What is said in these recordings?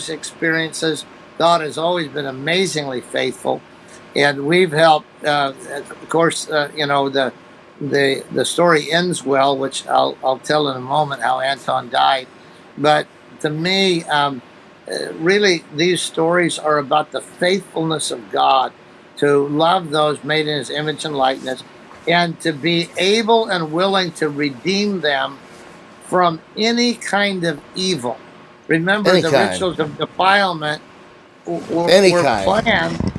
experiences. God has always been amazingly faithful, and we've helped. Of course, the story ends well, which I'll tell in a moment how Anton died. But to me, really, these stories are about the faithfulness of God to love those made in His image and likeness, and to be able and willing to redeem them from any kind of evil. Remember, Any the kind. rituals of defilement Any were kind. planned.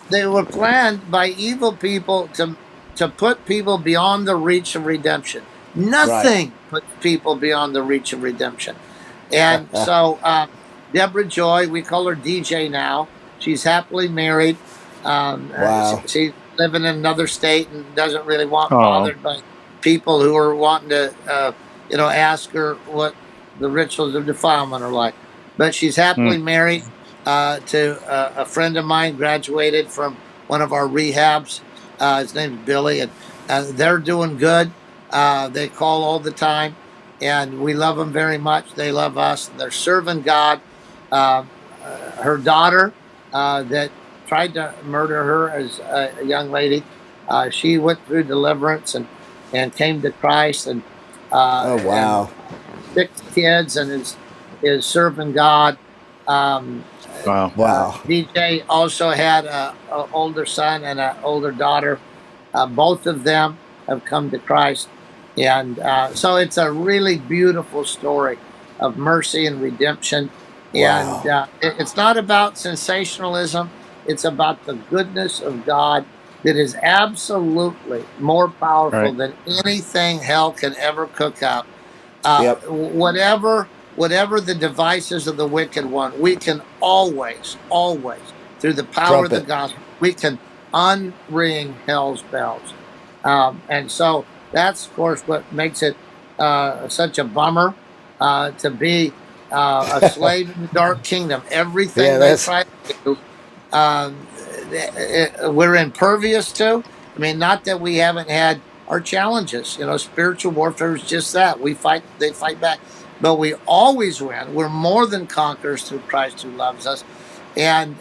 They were planned by evil people to put people beyond the reach of redemption. Nothing puts people beyond the reach of redemption. And so Debora Joy, we call her DJ now. She's happily married. Wow. She's living in another state and doesn't really want bothered by people who are wanting to, ask her what the rituals of defilement are like. But she's happily married to a friend of mine, graduated from one of our rehabs. His name is Billy, and they're doing good. They call all the time, and we love them very much. They love us. They're serving God. Her daughter that tried to murder her as a young lady, she went through deliverance and came to Christ, and oh wow, and 6 kids, and is serving God. Wow. DJ also had an older son and an older daughter. Both of them have come to Christ. And so it's a really beautiful story of mercy and redemption. Wow. And it's not about sensationalism. It's about the goodness of God that is absolutely more powerful than anything hell can ever cook up. Whatever the devices of the wicked one, we can always, through the power of the gospel, we can unring hell's bells. And so that's, of course, what makes it such a bummer to be a slave in the dark kingdom. Everything they try to do, we're impervious to. I mean, not that we haven't had our challenges. Spiritual warfare is just that. We fight, they fight back. But we always win. We're more than conquerors through Christ who loves us. And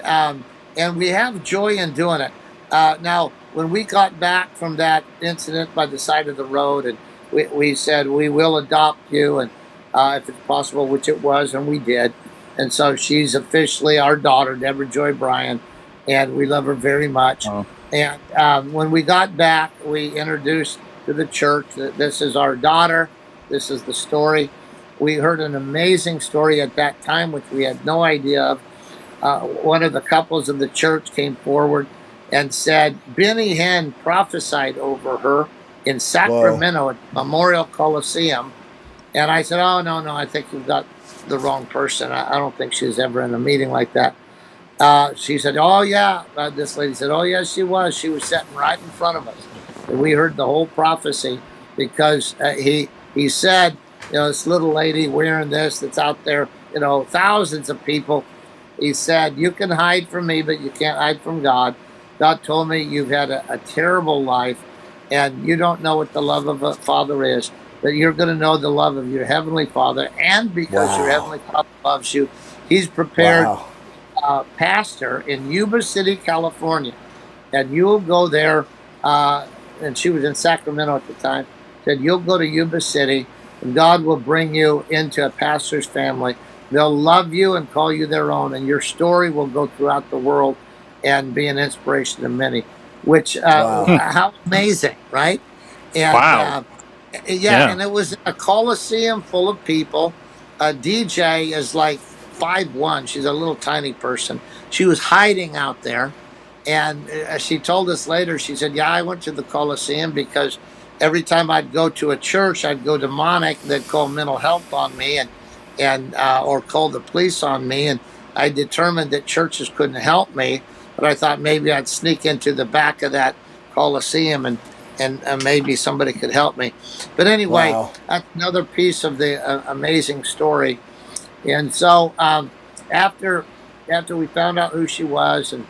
we have joy in doing it. Now, when we got back from that incident by the side of the road, and we said, we will adopt you, and if it's possible, which it was, and we did. And so she's officially our daughter, Debora Joy Bryan, and we love her very much. And when we got back, we introduced to the church that this is our daughter. This is the story. We heard an amazing story at that time, which we had no idea of. One of the couples of the church came forward and said Benny Hinn prophesied over her in Sacramento at Memorial Colosseum. And I said, oh, no, I think you've got the wrong person. I don't think she was ever in a meeting like that. She said, oh, yeah. This lady said, oh, yes, she was. She was sitting right in front of us. And we heard the whole prophecy because he said, this little lady wearing this that's out there, thousands of people. He said, you can hide from me, but you can't hide from God. God told me you've had a terrible life, and you don't know what the love of a father is, but you're going to know the love of your Heavenly Father. And because your Heavenly Father loves you, He's prepared a pastor in Yuba City, California. And you'll go there, and she was in Sacramento at the time, said, you'll go to Yuba City, and God will bring you into a pastor's family. They'll love you and call you their own, and your story will go throughout the world and be an inspiration to many. Which, how amazing, right? And, and it was a Colosseum full of people. DJ is like 5'1". She's a little tiny person. She was hiding out there, and she told us later, she said, yeah, I went to the Colosseum because every time I'd go to a church, I'd go demonic. They'd call mental health on me and or call the police on me. And I determined that churches couldn't help me, but I thought maybe I'd sneak into the back of that Colosseum and maybe somebody could help me. But anyway, that's another piece of the amazing story. And so after we found out who she was and